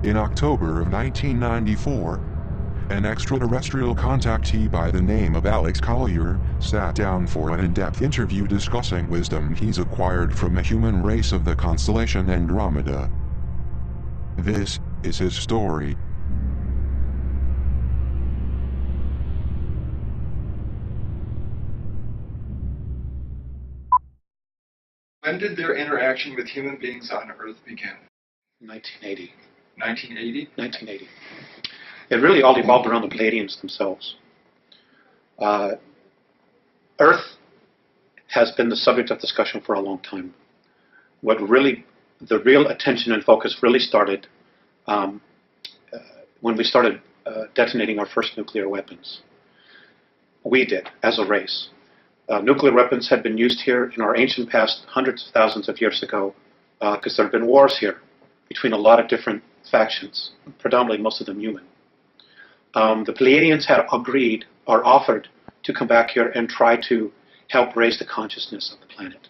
In October of 1994, an extraterrestrial contactee by the name of Alex Collier sat down for an in-depth interview discussing wisdom he's acquired from the human race of the constellation Andromeda. This is his story. When did their interaction with human beings on Earth begin? 1980. 1980? 1980. It really all evolved around the Pleiadians themselves. Earth has been the subject of discussion for a long time. The real attention and focus really started when we started detonating our first nuclear weapons. We did, as a race. Nuclear weapons had been used here in our ancient past hundreds of thousands of years ago because there have been wars here between a lot of different factions, predominantly most of them human. The Pleiadians had agreed or offered to come back here and try to help raise the consciousness of the planet.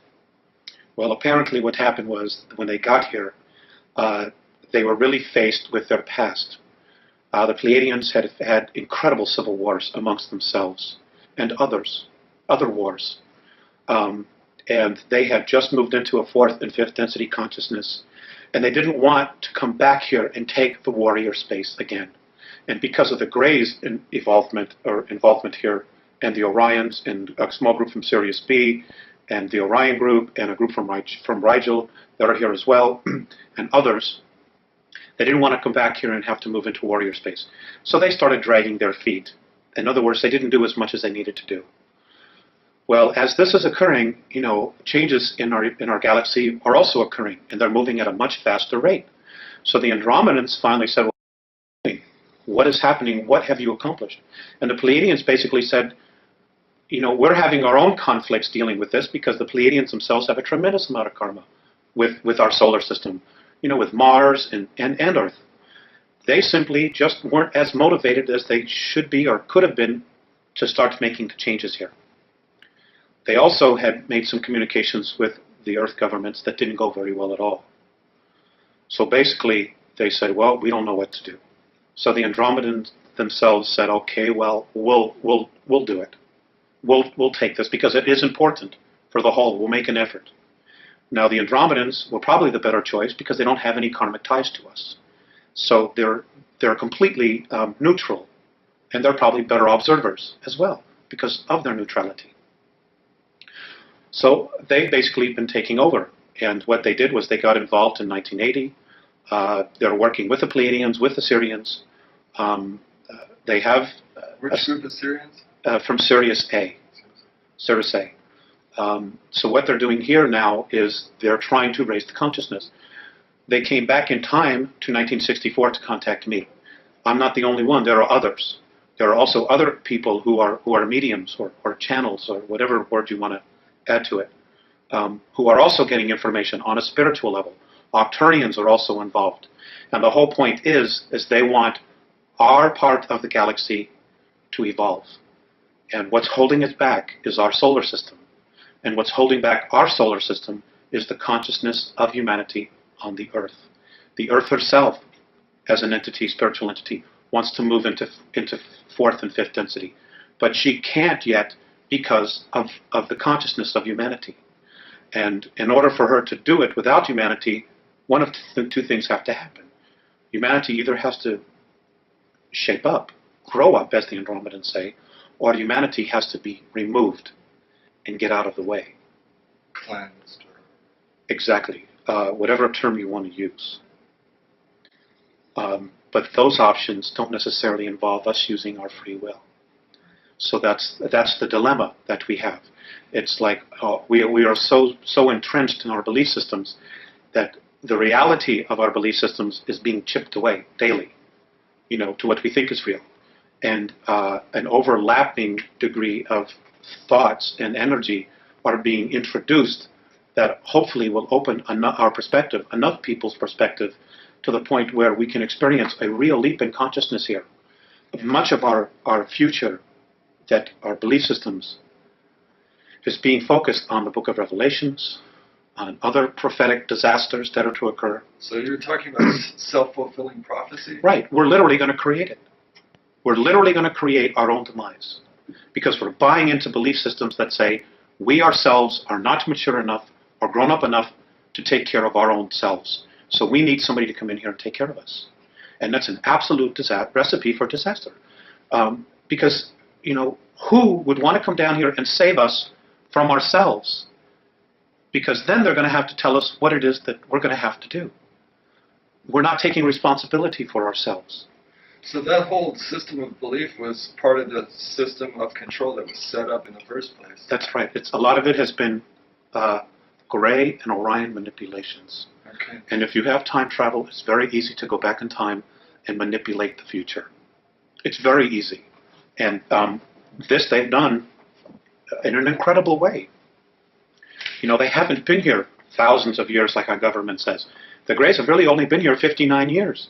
Well, apparently what happened was when they got here, they were really faced with their past. The Pleiadians had had incredible civil wars amongst themselves and other wars. And they had just moved into a fourth and fifth density consciousness, and they didn't want to come back here and take the warrior space again. And because of the Greys' involvement here, and the Orions, and a small group from Sirius B, and the Orion group, and a group from Rigel that are here as well, and others, they didn't want to come back here and have to move into warrior space. So they started dragging their feet. In other words, they didn't do as much as they needed to do. Well, as this is occurring, changes in our galaxy are also occurring, and they're moving at a much faster rate. So the Andromedans finally said, well, what is happening? What have you accomplished? And the Pleiadians basically said, we're having our own conflicts dealing with this because the Pleiadians themselves have a tremendous amount of karma with our solar system, with Mars and Earth. They simply just weren't as motivated as they should be or could have been to start making the changes here. They also had made some communications with the Earth governments that didn't go very well at all. So basically, they said, well, we don't know what to do. So the Andromedans themselves said, okay, well, we'll do it. We'll take this because it is important for the whole. We'll make an effort. Now, the Andromedans were probably the better choice because they don't have any karmic ties to us. So they're completely neutral, and they're probably better observers as well because of their neutrality. So they've basically been taking over. And what they did was they got involved in 1980. They're working with the Pleiadians, with the Sirians. They have... Which group is Sirians? From Sirius A. Sirius A. So what they're doing here now is they're trying to raise the consciousness. They came back in time to 1964 to contact me. I'm not the only one. There are others. There are also other people who are mediums or channels or whatever word you want to add to it, who are also getting information on a spiritual level. Octurians are also involved. And the whole point is they want our part of the galaxy to evolve. And what's holding it back is our solar system. And what's holding back our solar system is the consciousness of humanity on the Earth. The Earth herself, as an entity, spiritual entity, wants to move into fourth and fifth density. But she can't yet because of the consciousness of humanity. And in order for her to do it without humanity, one of the two things have to happen. Humanity either has to shape up, grow up, as the Andromedans say, or humanity has to be removed and get out of the way. Cleansed. Exactly. Whatever term you want to use. But those options don't necessarily involve us using our free will. So that's the dilemma that we have. It's like we are so entrenched in our belief systems that the reality of our belief systems is being chipped away daily, to what we think is real. And an overlapping degree of thoughts and energy are being introduced that hopefully will open our perspective, enough people's perspective, to the point where we can experience a real leap in consciousness here. Much of our future, that our belief systems, is being focused on the Book of Revelations, on other prophetic disasters that are to occur. So you're talking about self-fulfilling prophecy? Right. We're literally going to create it. We're literally going to create our own demise because we're buying into belief systems that say we ourselves are not mature enough or grown up enough to take care of our own selves. So we need somebody to come in here and take care of us. And that's an absolute recipe for disaster. Because, you know, who would want to come down here and save us from ourselves? Because then they're going to have to tell us what it is that we're going to have to do. We're not taking responsibility for ourselves. So that whole system of belief was part of the system of control that was set up in the first place. That's right. A lot of it has been Gray and Orion manipulations. Okay. And if you have time travel, it's very easy to go back in time and manipulate the future. It's very easy. And this they've done in an incredible way. You know, they haven't been here thousands of years like our government says. The Greys have really only been here 59 years.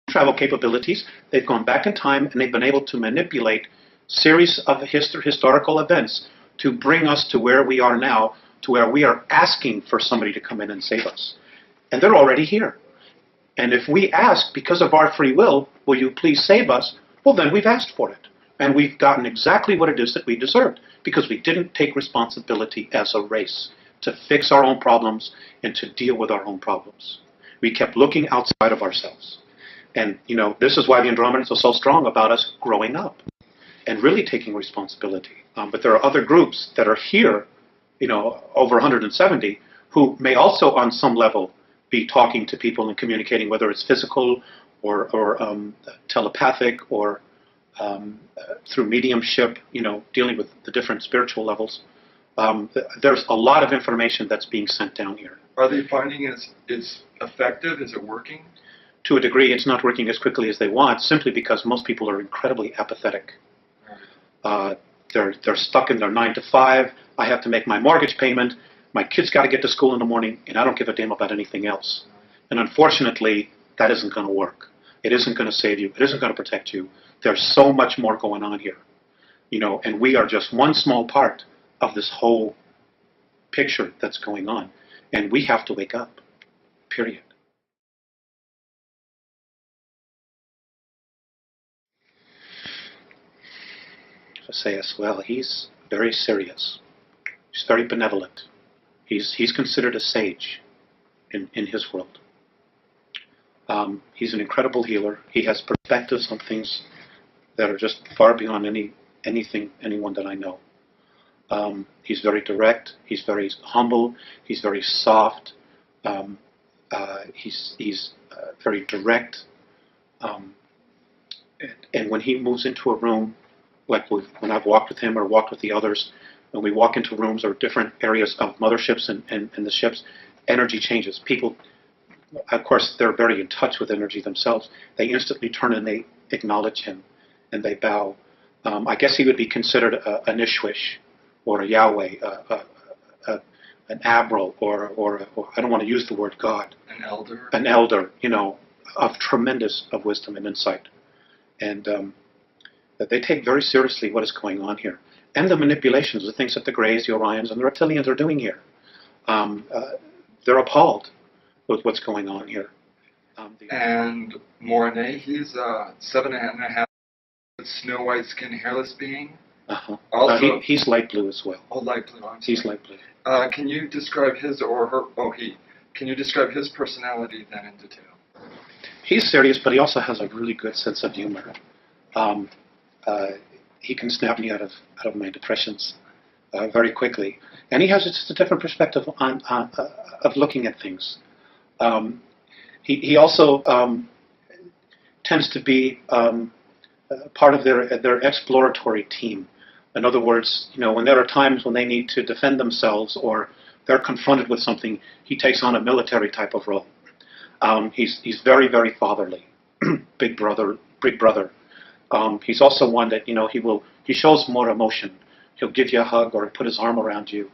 Travel capabilities, they've gone back in time and they've been able to manipulate series of historical events to bring us to where we are now, to where we are asking for somebody to come in and save us. And they're already here. And if we ask, because of our free will, will you please save us? Well, then we've asked for it. And we've gotten exactly what it is that we deserved, because we didn't take responsibility as a race to fix our own problems and to deal with our own problems. We kept looking outside of ourselves. And, you know, this is why the Andromedans are so strong about us growing up and really taking responsibility. But there are other groups that are here, you know, over 170, who may also on some level be talking to people and communicating, whether it's physical or telepathic or through mediumship, you know, dealing with the different spiritual levels. There's a lot of information that's being sent down here. Are they finding it's effective? Is it working? To a degree, it's not working as quickly as they want, simply because most people are incredibly apathetic. They're stuck in their 9 to 5. I have to make my mortgage payment. My kids got to get to school in the morning, and I don't give a damn about anything else. And unfortunately, that isn't going to work. It isn't going to save you. It isn't going to protect you. There's so much more going on here, you know, and we are just one small part of this whole picture that's going on, and we have to wake up. Period. Say, well, he's very serious. He's very benevolent. He's considered a sage in his world. He's an incredible healer. He has perspectives on things that are just far beyond anyone that I know. He's very direct. He's very humble. He's very soft. He's very direct. And when he moves into a room, like when I've walked with him or walked with the others, when we walk into rooms or different areas of motherships and the ships, energy changes. People, of course, they're very in touch with energy themselves. They instantly turn and they acknowledge him and they bow. I guess he would be considered an Ishwish or a Yahweh, an Abral, or I don't want to use the word God. An elder. An elder, you know, of tremendous of wisdom and insight. And that they take very seriously what is going on here. And the manipulations, the things that the Greys, the Orions, and the Reptilians are doing here. They're appalled with what's going on here. And Mornay, he's 7.5 snow white skin, hairless being. Also, he's light blue as well. Oh, light blue. He's light blue. Can you describe his or her? Oh, he. Can you describe his personality then in detail? He's serious, but he also has a really good sense of humor. He can snap me out of my depressions very quickly, and he has just a different perspective of looking at things. He also tends to be part of their exploratory team. In other words, you know, when there are times when they need to defend themselves or they're confronted with something, he takes on a military type of role. He's very, very fatherly, big brother. He's also one that, you know, he shows more emotion. He'll give you a hug or put his arm around you,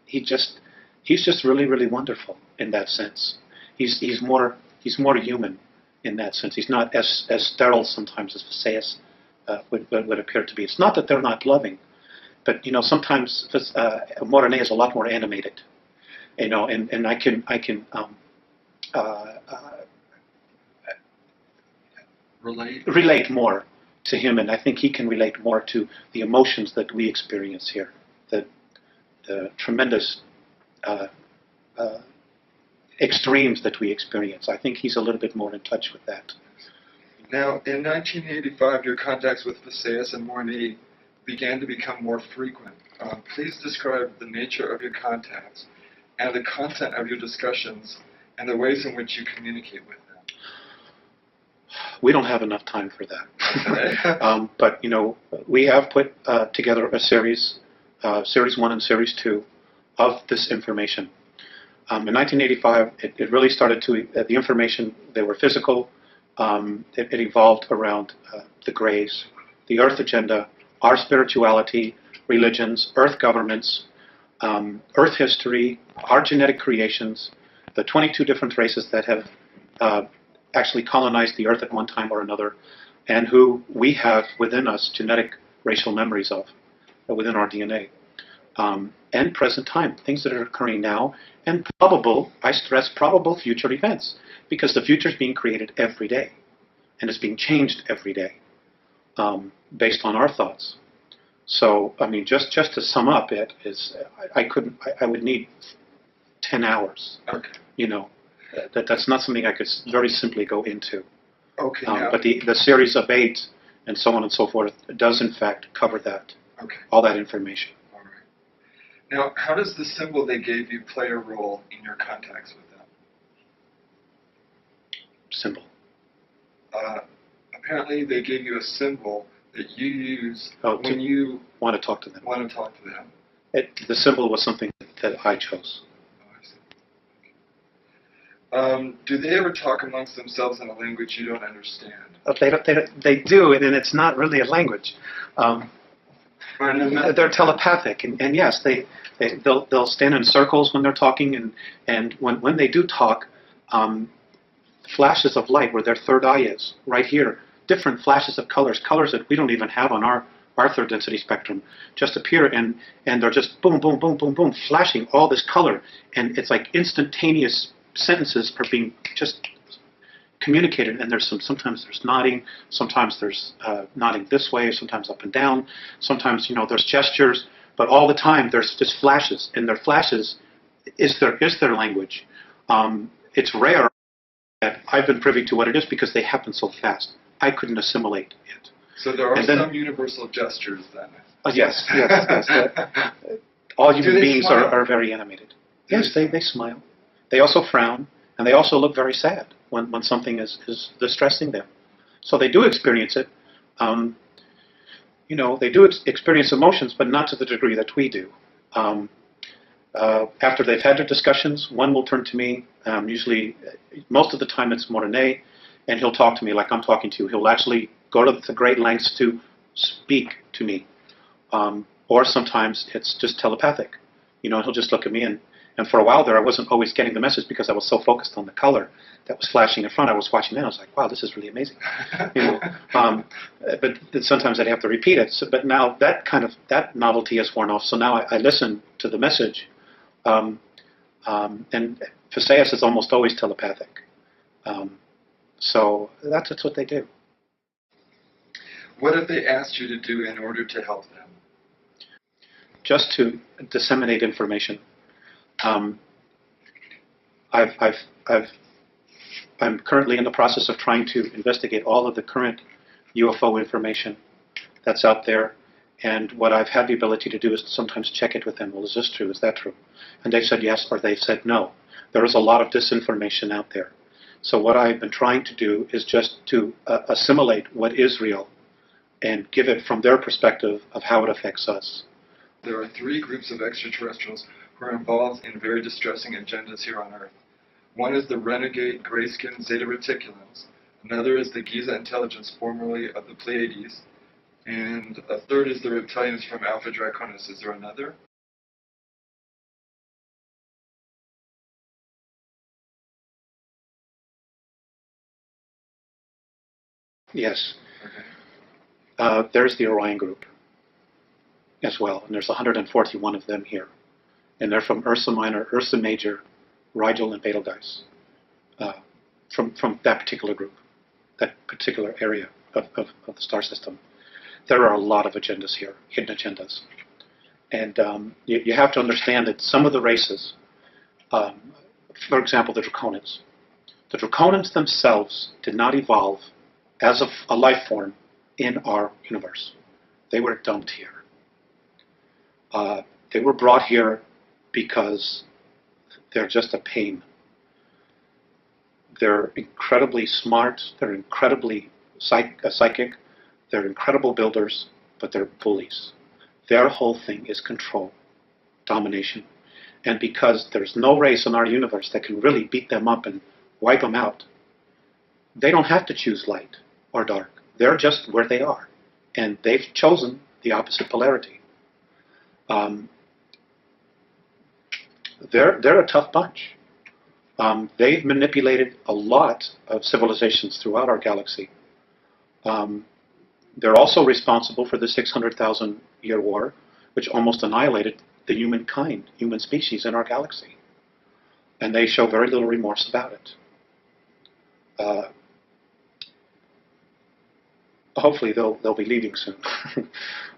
he's just really, really wonderful in that sense. He's more human in that sense. He's not as sterile sometimes as Visayas would appear to be. It's not that they're not loving, but sometimes Morene is a lot more animated, and I can uh, relate more to him, and I think he can relate more to the emotions that we experience here, the tremendous extremes that we experience. I think he's a little bit more in touch with that. Now, in 1985, your contacts with Visayas and Morne began to become more frequent. Please describe the nature of your contacts and the content of your discussions and the ways in which you communicate with them. We don't have enough time for that. Okay. But, we have put together a series 1 and Series 2, of this information. In 1985, it really started to, the information, they were physical. It evolved around the Greys, the Earth agenda, our spirituality, religions, Earth governments, Earth history, our genetic creations, the 22 different races that have actually colonized the Earth at one time or another, and who we have within us genetic racial memories of, within our DNA. And present time, things that are occurring now, and probable, I stress, probable future events, because the future is being created every day, and it's being changed every day, based on our thoughts. So, I mean, just to sum up it, I would need 10 hours. Okay. That's not something I could very simply go into. Okay. But the series of 8 and so on and so forth does in fact cover that. Okay. All that information. All right. Now, how does the symbol they gave you play a role in your contacts with them? Symbol. Apparently, they gave you a symbol that you use when you want to talk to them. Want to talk to them. The symbol was something that I chose. Do they ever talk amongst themselves in a language you don't understand? They do, and it's not really a language. They're telepathic, and yes, they'll stand in circles when they're talking, and when they do talk, flashes of light where their third eye is, right here, different flashes of colors that we don't even have on our third density spectrum, just appear, and they're just boom, boom, boom, boom, boom, flashing all this color, and it's like instantaneous sentences are being just communicated, and sometimes there's nodding, sometimes there's nodding this way, sometimes up and down, sometimes there's gestures, but all the time there's just flashes, and their flashes is their language. It's rare that I've been privy to what it is because they happen so fast. I couldn't assimilate it. So there are some universal gestures then. Yes. All human beings are very animated. Yes, they smile. They also frown, and they also look very sad when something is distressing them. So they do experience it. They do experience emotions, but not to the degree that we do. After they've had their discussions, one will turn to me. Usually, most of the time it's Morene, and he'll talk to me like I'm talking to you. He'll actually go to the great lengths to speak to me. Or sometimes it's just telepathic. He'll just look at me, and for a while there, I wasn't always getting the message because I was so focused on the color that was flashing in front. I was watching that. I was like, wow, this is really amazing. But sometimes I'd have to repeat it. But now that novelty has worn off. So now I listen to the message. And Visayas is almost always telepathic. So that's what they do. What have they asked you to do in order to help them? Just to disseminate information. I'm currently in the process of trying to investigate all of the current UFO information that's out there, and what I've had the ability to do is to sometimes check it with them. Well, is this true? Is that true? And they've said yes, or they've said no. There is a lot of disinformation out there. So what I've been trying to do is just to assimilate what is real and give it from their perspective of how it affects us. There are 3 groups of extraterrestrials who are involved in very distressing agendas here on Earth. One is the renegade gray-skinned Zeta Reticulans. Another is the Giza intelligence, formerly of the Pleiades. And a third is the reptilians from Alpha Draconis. Is there another? Yes. Okay. There's the Orion group. as well, and there's 141 of them here. And they're from Ursa Minor, Ursa Major, Rigel, and Betelgeuse, from that particular group, that particular area of the star system. There are a lot of agendas here, hidden agendas. And you have to understand that some of the races, for example, the Draconians themselves did not evolve as a life form in our universe. They were dumped here. They were brought here because they're just a pain. They're incredibly smart, they're incredibly psychic, they're incredible builders, but they're bullies. Their whole thing is control, domination. And because there's no race in our universe that can really beat them up and wipe them out, they don't have to choose light or dark. They're just where they are. And they've chosen the opposite polarity. They're a tough bunch. They've manipulated a lot of civilizations throughout our galaxy. They're also responsible for the 600,000-year war, which almost annihilated the human species in our galaxy. And they show very little remorse about it. Hopefully they'll be leaving soon.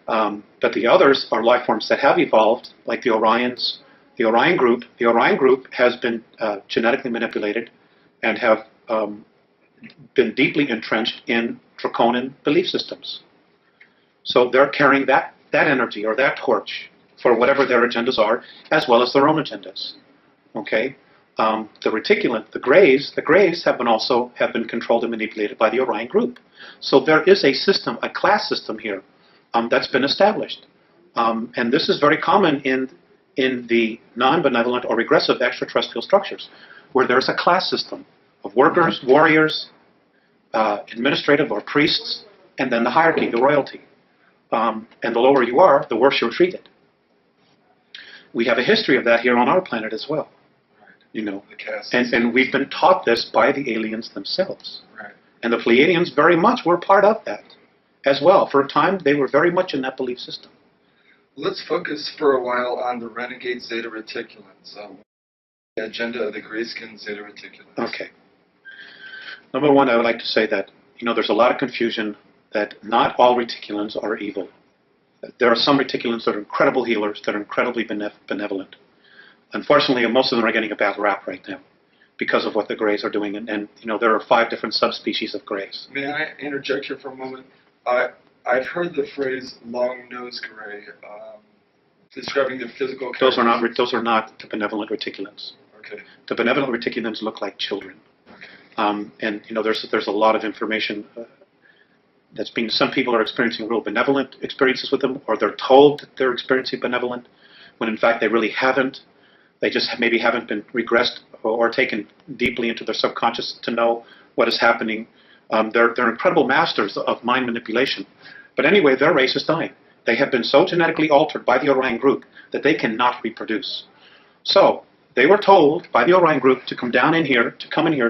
But the others are life forms that have evolved, like the Orions. The Orion group has been genetically manipulated and have been deeply entrenched in draconian belief systems. So they're carrying that energy or that torch for whatever their agendas are, as well as their own agendas. Okay, the reticulant, the Greys have been controlled and manipulated by the Orion group. So there is a system, a class system here that's been established, and this is very common in the non-benevolent or regressive extraterrestrial structures, where there's a class system of workers, warriors, administrative or priests, and then the hierarchy, the royalty. And the lower you are, the worse you're treated. We have a history of that here on our planet as well. Right. You know, and and we've been taught this by the aliens themselves. Right. And the Pleiadians very much were part of that as well. For a time, they were very much in that belief system. Let's focus for a while on the renegade Zeta Reticulans, the agenda of the gray-skinned Zeta Reticulans. Okay. Number one, I would like to say that, you know, there's a lot of confusion that not all reticulans are evil. There are some reticulans that are incredible healers, that are incredibly benevolent. Unfortunately, most of them are getting a bad rap right now because of what the Greys are doing. And you know, there are 5 different subspecies of Greys. May I interject here for a moment? I've heard the phrase long-nosed gray describing their physical characteristics. Those are not the benevolent reticulans. Okay. The benevolent reticulans look like children. Okay. And you know, there's a lot of information that's being. Some people are experiencing real benevolent experiences with them, or they're told that they're experiencing benevolent, when in fact they really haven't. They just maybe haven't been regressed or taken deeply into their subconscious to know what is happening. They're incredible masters of mind manipulation. But anyway, their race is dying. They have been so genetically altered by the Orion group that they cannot reproduce. So they were told by the Orion group to come in here.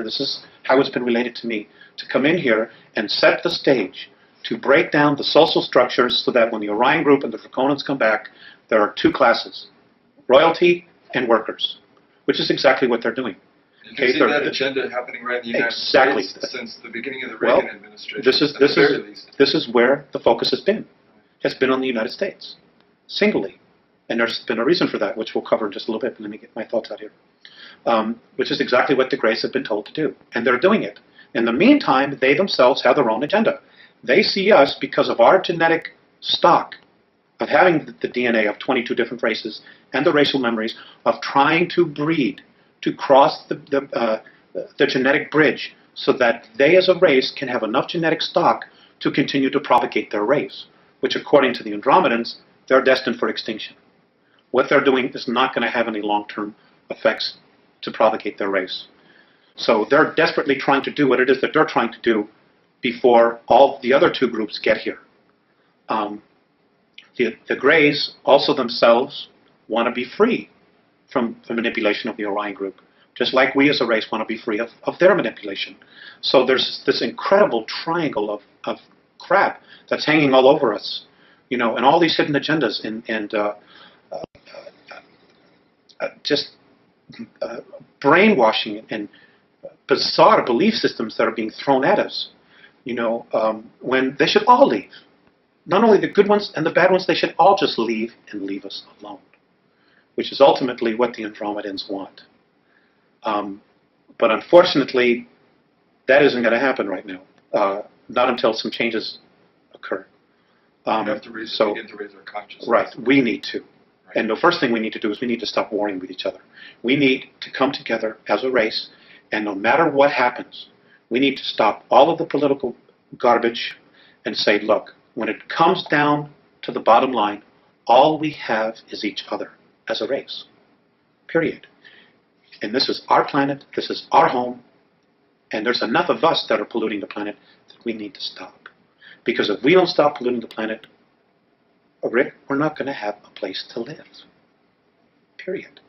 This is how it's been related to me, to come in here and set the stage to break down the social structures so that when the Orion group and the Draconians come back, there are 2 classes, royalty and workers, which is exactly what they're doing. You can see that agenda happening right in the United States since the beginning of the Reagan administration. This is where the focus has been. Has been on the United States, singly. And there's been a reason for that, which we'll cover in just a little bit. Let me get my thoughts out here. Which is exactly what the Greys have been told to do. And they're doing it. In the meantime, they themselves have their own agenda. They see us because of our genetic stock of having the DNA of 22 different races and the racial memories of trying to breed, to cross the genetic bridge so that they as a race can have enough genetic stock to continue to propagate their race, which according to the Andromedans, they're destined for extinction. What they're doing is not going to have any long-term effects to propagate their race. So they're desperately trying to do what it is that they're trying to do before all the other 2 groups get here. The Greys also themselves want to be free from the manipulation of the Orion group, just like we as a race want to be free of their manipulation. So there's this incredible triangle of crap that's hanging all over us, you know, and all these hidden agendas and just brainwashing and bizarre belief systems that are being thrown at us, you know, when they should all leave. Not only the good ones and the bad ones, they should all just leave and leave us alone, which is ultimately what the Andromedans want. But unfortunately, that isn't going to happen right now, not until some changes occur. We have to begin to raise our consciousness. Right, we need to. Right. And the first thing we need to do is we need to stop warring with each other. We need to come together as a race, and no matter what happens, we need to stop all of the political garbage and say, look, when it comes down to the bottom line, all we have is each other as a race, period. And this is our planet, this is our home, and there's enough of us that are polluting the planet that we need to stop. Because if we don't stop polluting the planet, Rick, we're not going to have a place to live, period.